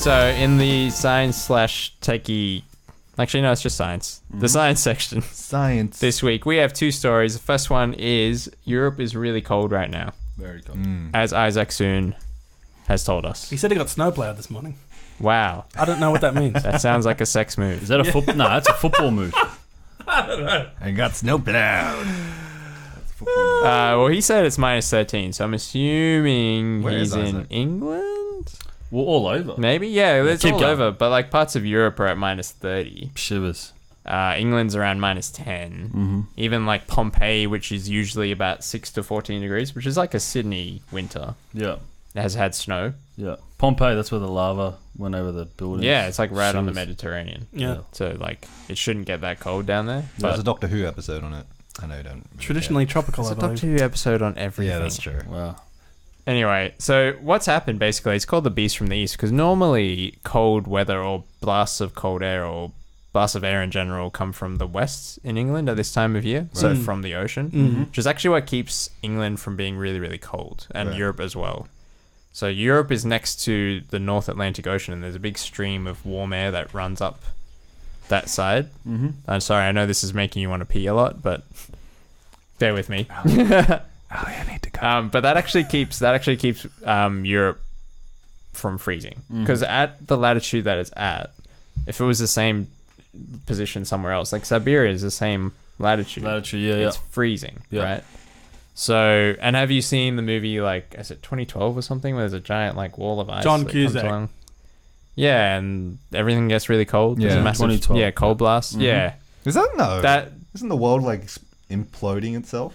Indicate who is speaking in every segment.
Speaker 1: So in the science/techie, actually no, it's just science. The science section.
Speaker 2: Science.
Speaker 1: This week we have two stories. The first one is Europe is really cold right now,
Speaker 3: Very cold.
Speaker 1: as Isaac Soon has told us.
Speaker 4: He said he got snowplowed this morning.
Speaker 1: Wow,
Speaker 4: I don't know what that means.
Speaker 1: that sounds like a sex move.
Speaker 3: Is that a football? No, that's a football move.
Speaker 4: I don't know.
Speaker 2: I got snowplowed.
Speaker 1: Well, he said it's minus 13, so I'm assuming
Speaker 2: Where
Speaker 1: he's
Speaker 2: is
Speaker 1: in
Speaker 2: Isaac?
Speaker 1: England.
Speaker 3: Well, all over.
Speaker 1: Maybe, yeah, it's
Speaker 3: keep
Speaker 1: all
Speaker 3: going.
Speaker 1: over. But like parts of Europe are at minus 30.
Speaker 3: Shivers.
Speaker 1: England's around minus 10. Even like Pompeii, which is usually about 6 to 14 degrees, which is like a Sydney winter,
Speaker 3: Yeah.
Speaker 1: has had snow.
Speaker 3: Yeah. Pompeii, that's where the lava went over the buildings.
Speaker 1: Yeah, it's like right on the
Speaker 3: Shivers.
Speaker 1: Mediterranean.
Speaker 4: Yeah.
Speaker 1: So like it shouldn't get that cold down there.
Speaker 2: There's
Speaker 1: But
Speaker 2: a Doctor Who episode on it. I know you don't. Really
Speaker 4: Traditionally tropical,
Speaker 1: there's
Speaker 4: I
Speaker 1: a
Speaker 4: believe.
Speaker 1: Doctor Who episode on
Speaker 2: care.
Speaker 1: everything.
Speaker 2: Yeah, that's true.
Speaker 3: Wow.
Speaker 1: Anyway, so what's happened basically, it's called the Beast from the East because normally cold weather or blasts of cold air or blasts of air in general come from the west in England at this time of year, so
Speaker 4: Right.
Speaker 1: from the ocean,
Speaker 4: Mhm.
Speaker 1: which is actually what keeps England from being really, really cold, and
Speaker 2: Right.
Speaker 1: Europe as well. So Europe is next to the North Atlantic Ocean, and there's a big stream of warm air that runs up that side.
Speaker 3: Mm-hmm.
Speaker 1: I'm sorry, I know this is making you want to pee a lot, but bear with me.
Speaker 2: I need to go.
Speaker 1: But that actually keeps Europe from freezing because at the latitude that it's at, if it was the same position somewhere else, like Siberia is the same latitude,
Speaker 3: Yeah.
Speaker 1: it's freezing,
Speaker 3: Yeah.
Speaker 1: right? So, and have you seen the movie like is it 2012 or something where there's a giant like wall of ice?
Speaker 4: John
Speaker 1: that comes
Speaker 4: Cusack.
Speaker 1: along? Yeah, and everything gets really cold. There's
Speaker 2: Yeah.
Speaker 1: a massive
Speaker 3: 2012.
Speaker 1: cold blast.
Speaker 3: Mhm.
Speaker 1: Yeah,
Speaker 2: Is that no?
Speaker 1: that
Speaker 2: Isn't the world like imploding itself?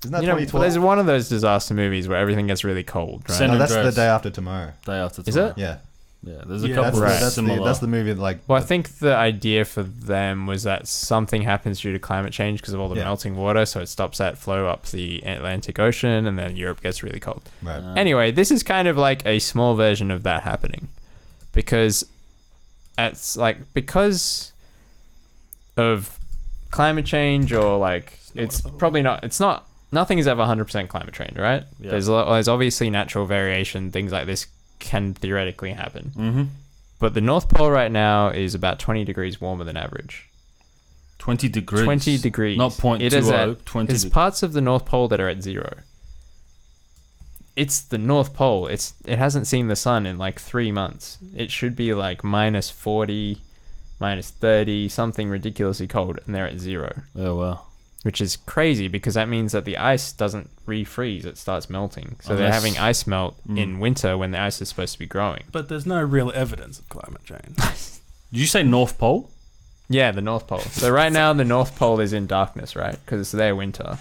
Speaker 2: Isn't that
Speaker 1: you know,
Speaker 2: 2012?
Speaker 1: there's one of those disaster movies where everything gets really cold, right?
Speaker 3: San
Speaker 2: No, that's the
Speaker 3: Andreas.
Speaker 2: day after tomorrow.
Speaker 3: Day after
Speaker 1: Is
Speaker 3: tomorrow.
Speaker 1: it?
Speaker 2: Yeah,
Speaker 3: Yeah. There's a
Speaker 4: Yeah.
Speaker 3: couple
Speaker 1: Right.
Speaker 3: of similar.
Speaker 2: that's the movie that, like.
Speaker 1: Well, I think the idea for them was that something happens due to climate change because of all the
Speaker 2: Yeah.
Speaker 1: melting water, so it stops that flow up the Atlantic Ocean, and then Europe gets really cold.
Speaker 2: Right.
Speaker 1: Anyway, this is kind of like a small version of that happening, because it's like because of climate change, or like it's probably not. It's not. Nothing is ever 100% climate change, right?
Speaker 3: Yeah.
Speaker 1: There's obviously natural variation. Things like this can theoretically happen.
Speaker 3: Mm-hmm.
Speaker 1: But the North Pole right now is about 20 degrees warmer than average.
Speaker 3: 20 degrees.
Speaker 1: 20 degrees.
Speaker 3: Not 0.20.
Speaker 1: It is at,
Speaker 3: 20
Speaker 1: there's parts of the North Pole that are at 0. It's the North Pole. It hasn't seen the sun in like 3 months. It should be like minus 40, minus 30, something ridiculously cold, and they're at 0.
Speaker 3: Oh, wow.
Speaker 1: Which is crazy because that means that the ice doesn't refreeze, it starts melting. So they're
Speaker 3: Unless-
Speaker 1: having ice melt in winter when the ice is supposed to be growing.
Speaker 4: But there's no real evidence of climate change.
Speaker 3: Did you say North Pole?
Speaker 1: Yeah, the North Pole. So right now the North Pole is in darkness, right? Because it's their winter.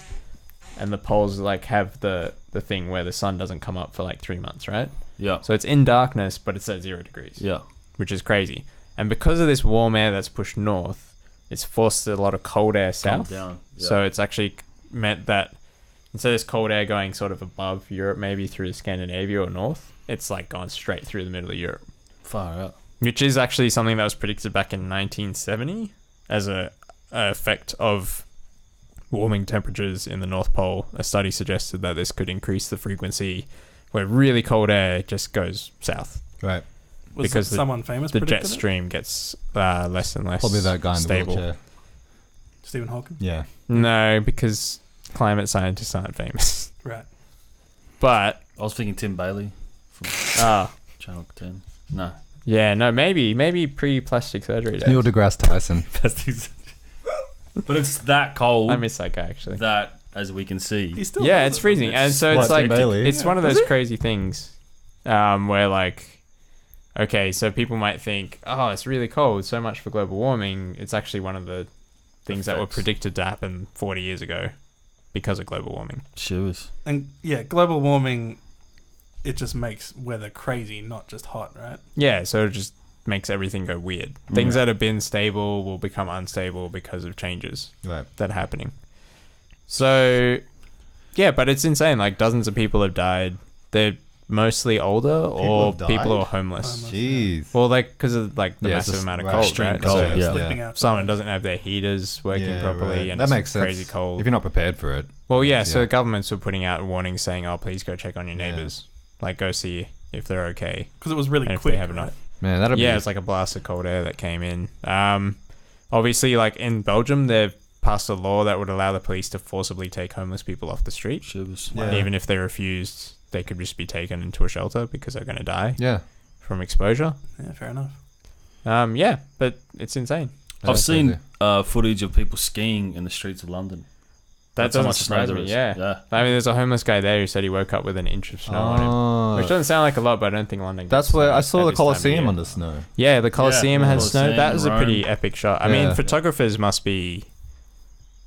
Speaker 1: And the poles like have the thing where the sun doesn't come up for like 3 months, right?
Speaker 3: Yeah.
Speaker 1: So it's in darkness, but it's at 0 degrees.
Speaker 3: Yeah.
Speaker 1: Which is crazy. And because of this warm air that's pushed north, it's forced a lot of cold air south.
Speaker 3: down. Yeah.
Speaker 1: So it's actually meant that instead of this cold air going sort of above Europe, maybe through Scandinavia or north, it's like gone straight through the middle of Europe.
Speaker 3: Far out.
Speaker 1: Which is actually something that was predicted back in 1970 as a effect of warming temperatures in the North Pole. A study suggested that this could increase the frequency where really cold air just goes south.
Speaker 2: Right.
Speaker 4: Was
Speaker 1: Because
Speaker 4: someone famous
Speaker 1: The jet
Speaker 4: predicted it?
Speaker 1: stream gets less and less
Speaker 2: Probably that guy in
Speaker 1: stable.
Speaker 2: the wheelchair.
Speaker 4: Stephen Hawking?
Speaker 2: Yeah.
Speaker 1: No, because climate scientists aren't famous.
Speaker 4: Right.
Speaker 1: But,
Speaker 3: I was thinking Tim Bailey from Channel 10. No.
Speaker 1: yeah, no, maybe pre-plastic surgery. days.
Speaker 2: Neil deGrasse Tyson.
Speaker 3: But it's that cold
Speaker 1: I miss that guy, actually.
Speaker 3: that, as we can see,
Speaker 4: He still
Speaker 1: Yeah,
Speaker 4: does
Speaker 1: it's
Speaker 4: it.
Speaker 1: freezing. And so it's
Speaker 2: Like
Speaker 1: like,
Speaker 2: Tim Bailey.
Speaker 1: it's one of those crazy things where like, okay, so people might think, oh, it's really cold, so much for global warming. It's actually one of the things that were
Speaker 3: Effects.
Speaker 1: predicted to happen 40 years ago because of global warming.
Speaker 3: shivers.
Speaker 4: And yeah, global warming, it just makes weather crazy, not just hot, right?
Speaker 1: Yeah, so it just makes everything go weird. Things that have been stable will become unstable because of changes
Speaker 2: Right.
Speaker 1: that are happening. So, yeah, but it's insane. Like, dozens of people have died. They're mostly older or
Speaker 2: have
Speaker 1: people who
Speaker 2: died?
Speaker 1: are homeless.
Speaker 2: Jeez.
Speaker 1: Well, like, because of like the
Speaker 2: Yeah,
Speaker 1: massive
Speaker 2: just-
Speaker 1: amount of
Speaker 2: right,
Speaker 1: cold,
Speaker 2: extreme
Speaker 1: right?
Speaker 3: cold,
Speaker 1: So
Speaker 3: yeah.
Speaker 4: Sleeping outside.
Speaker 1: someone doesn't have their heaters working
Speaker 2: Yeah,
Speaker 1: properly,
Speaker 2: right.
Speaker 1: and
Speaker 2: That
Speaker 1: it's
Speaker 2: makes sense.
Speaker 1: crazy cold.
Speaker 2: If you're not prepared for it.
Speaker 1: Well, yeah, so
Speaker 2: Yeah.
Speaker 1: governments were putting out warnings saying, "Oh, please go check on your
Speaker 2: Yeah.
Speaker 1: neighbors. Like, go see if they're okay
Speaker 4: Because it was really
Speaker 1: and if
Speaker 4: quick.
Speaker 1: they have
Speaker 4: right?
Speaker 1: enough."
Speaker 5: Man, that'll be...
Speaker 1: Yeah, it's like a blast of cold air that came in. Obviously, like in Belgium, they've passed a law that would allow the police to forcibly take homeless people off the street.
Speaker 2: Yeah.
Speaker 1: Even if they refused, they could just be taken into a shelter because they're going to die
Speaker 5: Yeah.
Speaker 1: from exposure.
Speaker 4: Yeah, fair enough.
Speaker 1: Yeah, but it's insane.
Speaker 3: I've
Speaker 5: That's
Speaker 3: seen
Speaker 5: crazy.
Speaker 3: footage of people skiing in the streets of London.
Speaker 1: That
Speaker 3: That's how
Speaker 1: doesn't
Speaker 3: much snow
Speaker 1: surprise
Speaker 3: there
Speaker 1: me.
Speaker 3: is.
Speaker 1: Yeah.
Speaker 3: Yeah.
Speaker 1: I mean, there's a homeless guy there who said he woke up with an inch of snow on him.
Speaker 5: Oh.
Speaker 1: Which doesn't sound like a lot, but I don't think London.
Speaker 5: That's
Speaker 1: gets
Speaker 5: where
Speaker 1: snow
Speaker 5: I
Speaker 1: at
Speaker 5: saw the
Speaker 1: this time of
Speaker 5: Colosseum
Speaker 1: year.
Speaker 5: under snow.
Speaker 1: Yeah, the Colosseum
Speaker 3: Yeah,
Speaker 1: has snow.
Speaker 3: Colosseum,
Speaker 1: That was a pretty
Speaker 3: Rome.
Speaker 1: epic shot. I
Speaker 5: Yeah.
Speaker 1: mean, photographers must be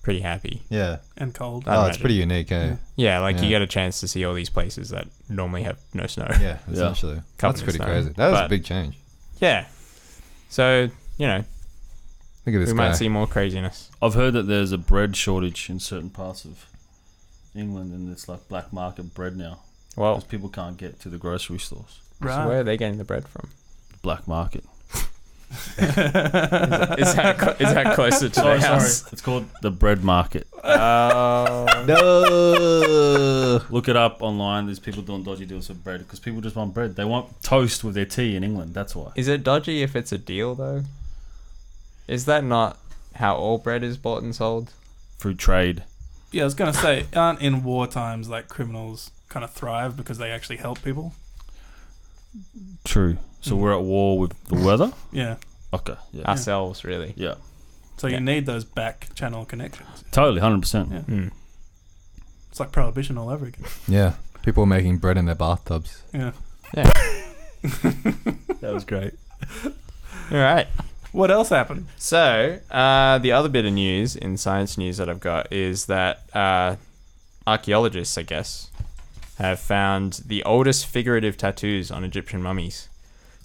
Speaker 1: pretty happy.
Speaker 2: Yeah.
Speaker 4: And cold.
Speaker 1: I
Speaker 5: Oh, it's
Speaker 1: imagine.
Speaker 5: pretty unique, eh?
Speaker 1: Yeah, like
Speaker 5: Yeah.
Speaker 1: you get a chance to see all these places that normally have no snow.
Speaker 2: Yeah.
Speaker 5: Essentially.
Speaker 1: Covered
Speaker 5: That's
Speaker 1: in
Speaker 5: pretty
Speaker 1: snow.
Speaker 5: crazy. That was a
Speaker 1: But-
Speaker 5: big change.
Speaker 1: Yeah. So, you know,
Speaker 5: Look at this
Speaker 1: we
Speaker 5: guy.
Speaker 1: might see more craziness.
Speaker 3: I've heard that there's a bread shortage in certain parts of England, and it's like black market bread now
Speaker 1: Well,
Speaker 3: because people can't get to the grocery stores.
Speaker 1: so
Speaker 4: Right.
Speaker 1: where are they getting the bread from?
Speaker 3: Black market.
Speaker 1: Is that closer to
Speaker 3: Sorry,
Speaker 1: the house?
Speaker 3: It's called the bread market.
Speaker 5: No.
Speaker 3: Look it up online. There's people doing dodgy deals for bread because people just want bread. They want toast with their tea in England. That's why.
Speaker 1: Is it dodgy if it's a deal, though? Is that not how all bread is bought and sold?
Speaker 3: Through trade.
Speaker 4: Yeah, I was going to say, aren't in war times like criminals kind of thrive because they actually help people?
Speaker 3: True. So we're at war with the weather?
Speaker 4: Yeah.
Speaker 3: Okay. Yeah.
Speaker 1: Ourselves, really.
Speaker 3: Yeah.
Speaker 4: So
Speaker 1: Yeah.
Speaker 4: you need those back channel connections.
Speaker 3: Totally. 100%.
Speaker 4: Yeah.
Speaker 1: Mm.
Speaker 4: It's like prohibition all over again.
Speaker 5: Yeah. People making bread in their bathtubs.
Speaker 4: Yeah.
Speaker 3: That was great.
Speaker 1: All right.
Speaker 4: What else happened?
Speaker 1: So, the other bit of news in science news that I've got is that archaeologists, I guess, have found the oldest figurative tattoos on Egyptian mummies.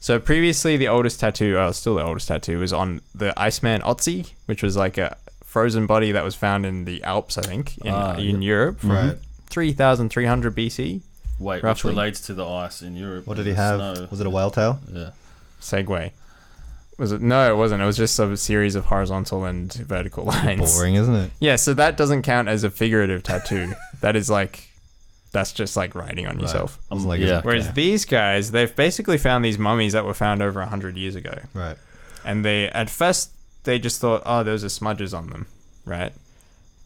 Speaker 1: So previously, the oldest tattoo, still the oldest tattoo, was on the Iceman Otzi, which was like a frozen body that was found in the Alps, I think, in Europe from
Speaker 2: Right.
Speaker 1: 3,300 BC.
Speaker 3: Wait, which
Speaker 1: Roughly.
Speaker 3: relates to the ice in Europe.
Speaker 2: What did he
Speaker 3: and
Speaker 2: have?
Speaker 3: snow.
Speaker 2: Was it a whale tail?
Speaker 3: Yeah.
Speaker 1: Segway. Was it? No, it wasn't. It was just a series of horizontal and vertical lines.
Speaker 2: Boring, isn't it?
Speaker 1: Yeah, so that doesn't count as a figurative tattoo. That is like, that's just like writing on
Speaker 2: Right.
Speaker 1: yourself.
Speaker 2: Wasn't like
Speaker 3: yeah.
Speaker 1: Whereas these guys, they've basically found these mummies that were found over 100 years ago.
Speaker 2: Right.
Speaker 1: And at first, they just thought, oh, those are smudges on them, right?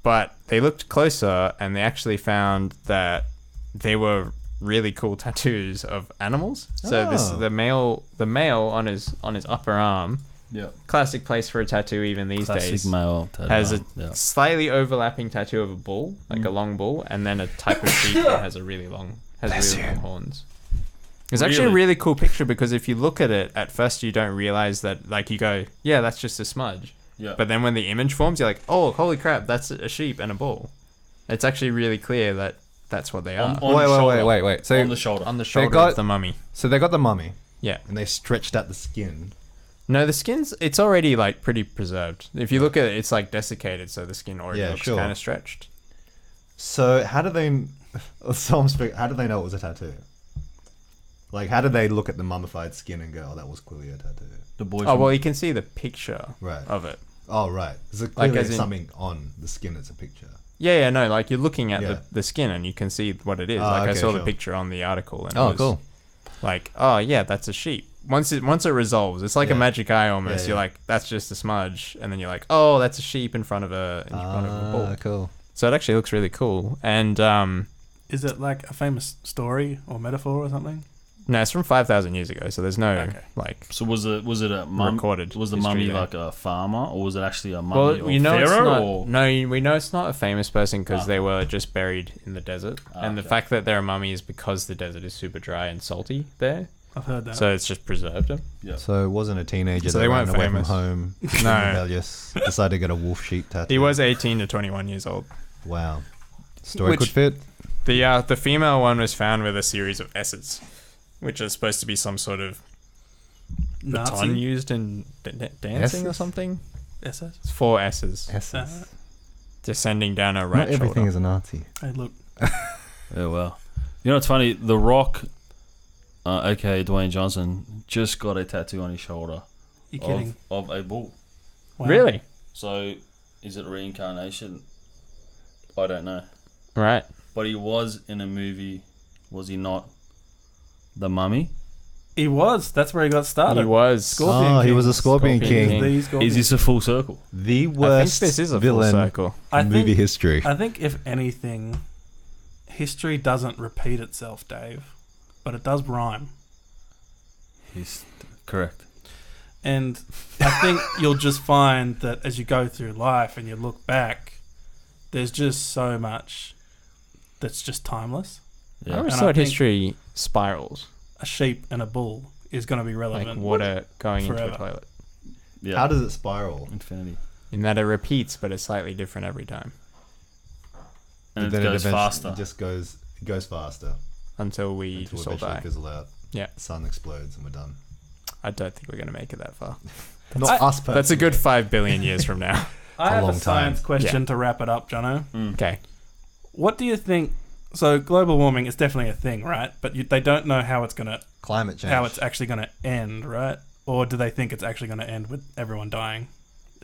Speaker 1: But they looked closer and they actually found that they were really cool tattoos of animals. So
Speaker 2: Oh.
Speaker 1: the male on his upper arm,
Speaker 3: Yeah.
Speaker 1: classic place for a tattoo even these
Speaker 3: Classic
Speaker 1: days,
Speaker 3: male tattoo.
Speaker 1: has a
Speaker 3: Yeah.
Speaker 1: slightly overlapping tattoo of a bull, like a long bull, and then a type of sheep that has really long horns. It's actually a
Speaker 3: Really?
Speaker 1: really cool picture because if you look at it at first, you don't realize that. Like you go, yeah, that's just a smudge.
Speaker 3: Yeah.
Speaker 1: But then when the image forms, you're like, oh, holy crap, that's a sheep and a bull. It's actually really clear that that's what they are.
Speaker 3: On the shoulder.
Speaker 5: Wait. So,
Speaker 3: on the shoulder.
Speaker 1: On the shoulder
Speaker 5: got-
Speaker 1: of the mummy.
Speaker 5: so they got the mummy.
Speaker 1: Yeah.
Speaker 2: And they stretched out the skin.
Speaker 1: No, the skin's, it's already like pretty preserved. If you look at it, it's like desiccated, so the skin already
Speaker 2: Yeah,
Speaker 1: looks
Speaker 2: sure.
Speaker 1: kind of stretched.
Speaker 2: So how did they? How did they know it was a tattoo? Like, how did they look at the mummified skin and go, "Oh, that was clearly a tattoo"?
Speaker 3: The boy.
Speaker 1: Oh,
Speaker 3: from-
Speaker 1: well, you can see the picture
Speaker 2: Right.
Speaker 1: of it.
Speaker 2: Oh, right. Is it clearly
Speaker 1: as in-
Speaker 2: something on the skin? It's a picture.
Speaker 1: Yeah, no, like you're looking at
Speaker 2: Yeah.
Speaker 1: the skin and you can see what it is.
Speaker 2: Ah,
Speaker 1: Like I
Speaker 2: okay,
Speaker 1: saw the
Speaker 2: sure.
Speaker 1: picture on the article and it
Speaker 5: Oh,
Speaker 1: was
Speaker 5: cool.
Speaker 1: like, oh yeah, that's a sheep. Once it resolves, it's like a
Speaker 2: Yeah.
Speaker 1: magic eye almost.
Speaker 2: Yeah,
Speaker 1: You're
Speaker 2: yeah.
Speaker 1: like, that's just a smudge, and then you're like, oh, that's a sheep in front of a bull.
Speaker 5: Cool.
Speaker 1: So it actually looks really cool. And
Speaker 4: Is it like a famous story or metaphor or something?
Speaker 1: no, it's from 5,000 years ago, so there's no
Speaker 4: Okay.
Speaker 1: like.
Speaker 3: So was it a mum?
Speaker 1: Recorded
Speaker 3: Was the
Speaker 1: history
Speaker 3: mummy
Speaker 1: there.
Speaker 3: like a farmer, or was it actually a mummy
Speaker 1: Well,
Speaker 3: or
Speaker 1: you know it's
Speaker 3: pharaoh?
Speaker 1: not.
Speaker 3: Or?
Speaker 1: No, we know it's not a famous person because
Speaker 3: Ah.
Speaker 1: they were just buried in the desert, and the
Speaker 3: okay.
Speaker 1: fact that they're a mummy is because the desert is super dry and salty there,
Speaker 4: I've heard that.
Speaker 1: so it's just preserved them.
Speaker 3: Yeah.
Speaker 2: So it wasn't a teenager
Speaker 1: So
Speaker 2: that
Speaker 1: they
Speaker 2: ran
Speaker 1: weren't
Speaker 2: away
Speaker 1: famous.
Speaker 2: from home,
Speaker 1: No.
Speaker 2: rebellious, decided to get a wolf sheep tattoo.
Speaker 1: He was 18 to 21 years old.
Speaker 2: Wow. Story
Speaker 1: Which-
Speaker 2: could fit.
Speaker 1: The female one was found with a series of S's, which are supposed to be some sort of baton
Speaker 4: Nazi?
Speaker 1: used in dancing or
Speaker 2: S's?
Speaker 1: something.
Speaker 4: SS?
Speaker 1: It's 4 S's
Speaker 2: S's.
Speaker 1: descending down her right
Speaker 2: Not everything
Speaker 1: shoulder.
Speaker 2: is a Nazi.
Speaker 4: Hey, look.
Speaker 3: Yeah, well. You know what's funny? The Rock, aka Dwayne Johnson, just got a tattoo on his shoulder
Speaker 4: You're kidding.
Speaker 3: of a bull.
Speaker 4: Wow.
Speaker 1: Really?
Speaker 3: So, is it reincarnation? I don't know.
Speaker 1: Right.
Speaker 3: But he was in a movie, was he not? The Mummy?
Speaker 4: He was. That's where he got started.
Speaker 1: He was.
Speaker 4: Scorpion
Speaker 2: Oh, he
Speaker 4: King.
Speaker 2: was a Scorpion
Speaker 1: Scorpion
Speaker 2: King.
Speaker 1: King.
Speaker 4: The Scorpion
Speaker 3: Is this a full circle?
Speaker 2: The
Speaker 1: I think
Speaker 2: worst
Speaker 1: this is a full
Speaker 2: villain
Speaker 1: circle.
Speaker 2: in movie history.
Speaker 4: I think if anything, history doesn't repeat itself, Dave, but it does rhyme.
Speaker 3: He's correct.
Speaker 4: And I think you'll just find that as you go through life and you look back, there's just so much that's just timeless.
Speaker 1: I
Speaker 3: Yeah.
Speaker 1: always
Speaker 4: And I
Speaker 1: thought
Speaker 4: think-
Speaker 1: history spirals.
Speaker 4: A sheep and a bull is going to be
Speaker 1: Like
Speaker 4: relevant.
Speaker 1: water going into
Speaker 4: Forever.
Speaker 1: a toilet.
Speaker 3: Yeah.
Speaker 2: How does it spiral?
Speaker 3: Infinity.
Speaker 1: In that it repeats, but it's slightly different every time.
Speaker 3: And
Speaker 2: Then
Speaker 3: it goes
Speaker 2: eventually
Speaker 3: faster.
Speaker 2: It goes faster
Speaker 1: Until we
Speaker 2: until
Speaker 1: just all
Speaker 2: eventually
Speaker 1: die.
Speaker 2: fizzle out.
Speaker 1: Yeah.
Speaker 2: The sun explodes and we're done.
Speaker 1: I don't think we're going to make it that far.
Speaker 2: Not us.
Speaker 1: That's a good
Speaker 2: personally.
Speaker 1: 5 billion years from now.
Speaker 4: I have
Speaker 2: long
Speaker 4: a
Speaker 2: time.
Speaker 4: science question to wrap it up, Jono.
Speaker 1: Okay.
Speaker 4: What do you think? So global warming is definitely a thing, right? But they don't know how it's
Speaker 2: Climate change.
Speaker 4: how it's actually going to end, right? Or do they think it's actually going to end with everyone dying?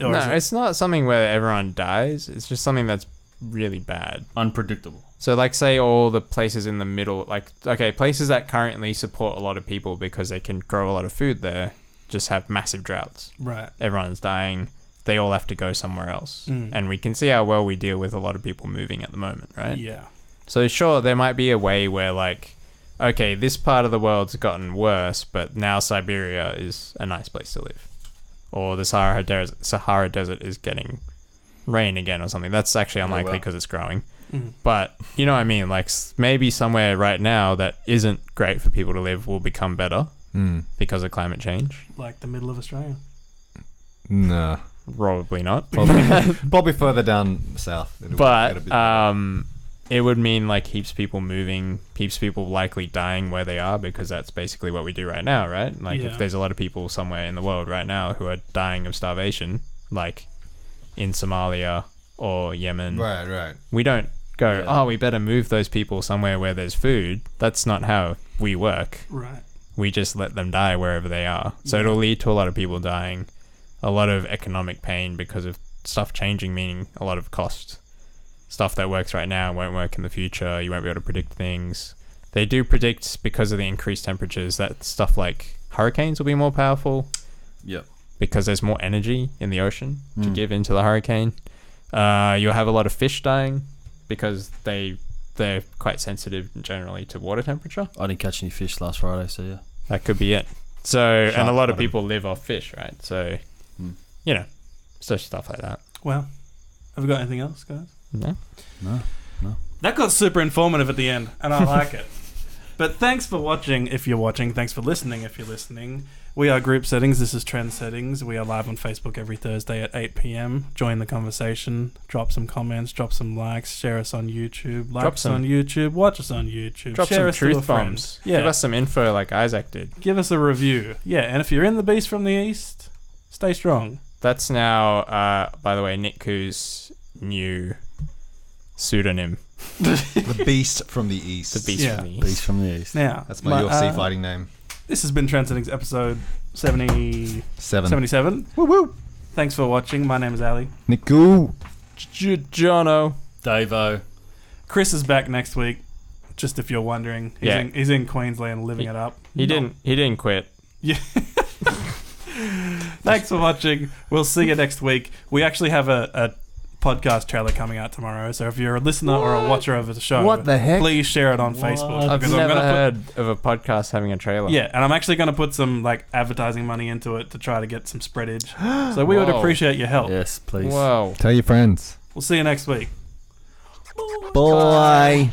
Speaker 4: Or
Speaker 1: No,
Speaker 4: is it-
Speaker 1: it's not something where everyone dies. It's just something that's really bad.
Speaker 3: Unpredictable.
Speaker 1: So, like, say all the places in the middle, like, okay, places that currently support a lot of people because they can grow a lot of food there, just have massive droughts.
Speaker 4: right.
Speaker 1: Everyone's dying. They all have to go somewhere else.
Speaker 4: Mm.
Speaker 1: And we can see how well we deal with a lot of people moving at the moment, right?
Speaker 4: Yeah.
Speaker 1: So, sure, there might be a way where, like, okay, this part of the world's gotten worse, but now Siberia is a nice place to live. Or the Sahara Desert is getting rain again or something. That's actually unlikely
Speaker 3: well.
Speaker 1: because it's growing.
Speaker 4: Mm.
Speaker 1: But, you know what I mean? Like, maybe somewhere right now that isn't great for people to live will become better
Speaker 5: Mm.
Speaker 1: because of climate change.
Speaker 4: Like the middle of Australia.
Speaker 5: Nah.
Speaker 1: Probably not.
Speaker 2: Probably further down south. It'll get a bit
Speaker 1: But it would mean like heaps people moving, heaps people likely dying where they are because that's basically what we do right now, right? Like
Speaker 4: Yeah.
Speaker 1: if there's a lot of people somewhere in the world right now who are dying of starvation, like in Somalia or Yemen,
Speaker 2: right.
Speaker 1: we don't go,
Speaker 3: Yeah.
Speaker 1: oh, we better move those people somewhere where there's food. That's not how we work.
Speaker 4: Right.
Speaker 1: We just let them die wherever they are. So it'll lead to a lot of people dying, a lot of economic pain because of stuff changing, meaning a lot of cost. Stuff that works right now won't work in the future. You won't be able to predict things. They do predict because of the increased temperatures that stuff like hurricanes will be more powerful
Speaker 3: Yep.
Speaker 1: because there's more energy in the ocean to give into the hurricane. You'll have a lot of fish dying because they're quite sensitive generally to water temperature.
Speaker 3: I didn't catch any fish last Friday, so yeah.
Speaker 1: That could be it. So, and a lot of
Speaker 2: bottom.
Speaker 1: people live off fish, right? So, you know, such stuff like that.
Speaker 4: Well, have we got anything else, guys?
Speaker 1: No?
Speaker 3: No.
Speaker 4: That got super informative at the end, and I like it. But thanks for watching if you're watching. Thanks for listening if you're listening. We are Group Settings. This is Trend Settings. We are live on Facebook every Thursday at 8 p.m. Join the conversation. Drop some comments. Drop some likes. Share us on YouTube. Like
Speaker 1: Drop
Speaker 4: us
Speaker 1: some-
Speaker 4: on YouTube. Watch us on YouTube.
Speaker 1: Drop
Speaker 4: Share
Speaker 1: some
Speaker 4: us to a
Speaker 1: truth
Speaker 4: friend.
Speaker 1: bombs.
Speaker 4: Yeah.
Speaker 1: Give us some info like Isaac did.
Speaker 4: Give us a review. Yeah, and if you're in the Beast from the East, stay strong.
Speaker 1: That's now, by the way, Nick Koo's new pseudonym.
Speaker 2: The Beast from the East.
Speaker 1: The Beast
Speaker 4: Yeah.
Speaker 1: from the East.
Speaker 3: Beast from the east.
Speaker 4: Now,
Speaker 2: That's my UFC fighting name.
Speaker 4: This has been Trend Settings episode 77.
Speaker 2: Woo woo.
Speaker 4: Thanks for watching. My name is Ali.
Speaker 5: Niku.
Speaker 1: Jono.
Speaker 3: Davo.
Speaker 4: Chris is back next week. Just if you're wondering, he's in Queensland living it up.
Speaker 1: He didn't quit.
Speaker 4: Yeah. Thanks for watching. We'll see you next week. We actually have a podcast trailer coming out tomorrow. So if you're a listener or a watcher of the show,
Speaker 5: What the heck?
Speaker 4: please share it on Facebook.
Speaker 1: I've
Speaker 4: because
Speaker 1: never
Speaker 4: I'm gonna
Speaker 1: heard of a podcast having a trailer.
Speaker 4: yeah, and I'm actually going to put some like advertising money into it to try to get some spreadage. So we would
Speaker 1: Whoa.
Speaker 4: appreciate your help.
Speaker 3: Yes, please.
Speaker 1: Whoa.
Speaker 5: Tell your friends.
Speaker 4: We'll see you next week.
Speaker 5: Bye.